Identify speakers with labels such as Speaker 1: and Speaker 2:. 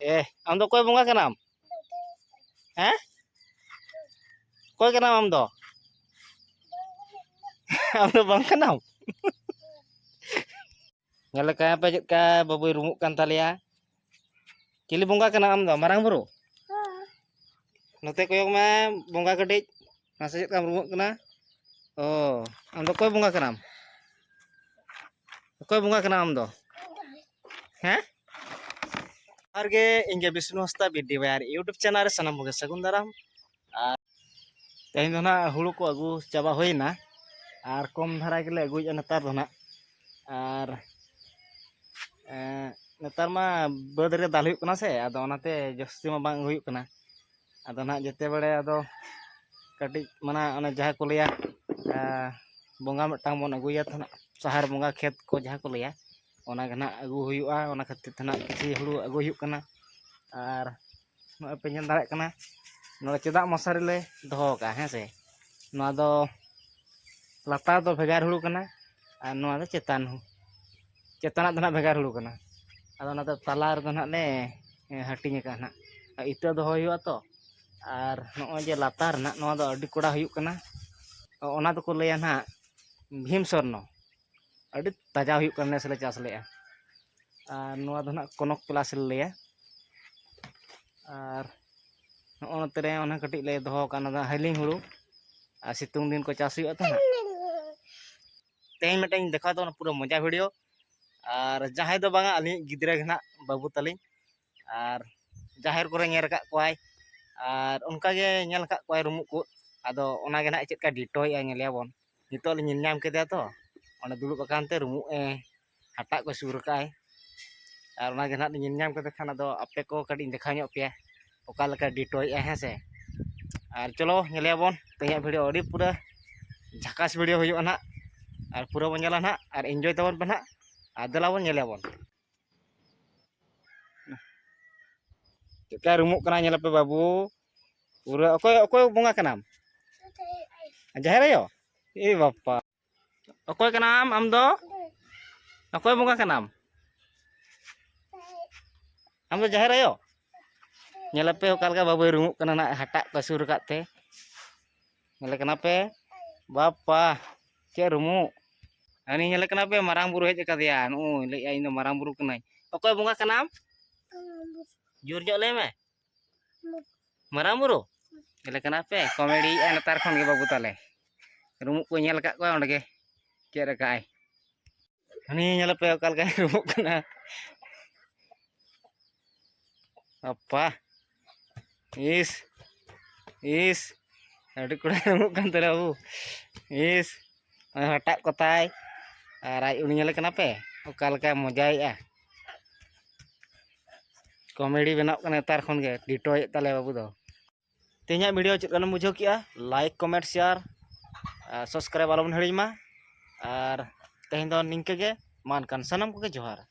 Speaker 1: आम दो कोई बंगा कनाम हैं कोई कनाम आम दो आम दो बंग कनाम nyala ka apa ka baboy rumuk kan talia cili bongga kana am do marang buru note koyok ma bongga gede masa kam rumuk kana oh am do koy bongga kana am do हैं harge inge Bisnu Hasta video यार YouTube channel re sanam boge sagun daram tehin do na hulu ko agu chaba hoina ar kom dhara gele agu netar do na ar netar ma baud re dal huyuk kana se ado onate jasti ma bang huyuk kana ado na jete bale ado kati mana ona jaha ko leya bonga metang mon aguya thana sahar bonga khet ko jaha ko leya ona gana agu huyu'a ona khatir thana kichi hulu agu huyuk kana ar no penyen dare kana no cedak mosari le doho ka hese no do latar do bhegar hulu kana ar no do cetana do na bhegar hulu kana ado na talar do na le hatinya ka na ita do huyu'a to ar no je latar na no do adi koda huyuk kana ona do ko leya na Bhim Sorno adi taja huyuk kana sele chas leya ar no do na Konok Plus leya ar no tere ona kati le doho kana da hailing hulu ar situng din ko chas huyuk to na tehin meteng dekha to pura moja video ar jahay do banga ali gidra gna babu tali ar jahir kore nyer ka kwai ar unka ge nyel ka kwai rumuk ko ado ona ge na chet ka ditoi a nyel yabon nito li nyam keda to ona dulu akan te rumuk hatak ko sur kai ar ona ge na nyam keda khan ado ape ko kadi dekha nyok pe oka leka ditoi hese ar cholo nyel yabon tehya video adi pura jhakas video huyuk na ar pura bon nyala na ar enjoy tabon pa na adala bon nyel yabon cheka rumuk kana nyel pe babu pura okoy bonga kanam jaher ayo bapa okoy kanam am do okoy bonga kanam am do jaher ayo nyel pe okal ka babu rumuk kana na hatak ko sur ka te nyel kana pe bapa ce rumuk ani nyel kana pe marang buru hej ka dia nu le ai no marang buru kanai okoy bonga kanam jur jo le me marang buru nyel kana pe komedi netar khon ge babu tale rumuk ko nyel ka ko onde ge ce ka ai ani nyel pe okal ka rumuk kana apa is adi kuda rumuk kan tele babu is hatak kotai arai uni nyele kenapa okal ka mojai komedi benok kan netar khon ge ditoi tale babu do tehnya video chet kan bujho kia like comment share subscribe alom hedi ma ar tehin do ningke ge man kan sanam ko ge johar।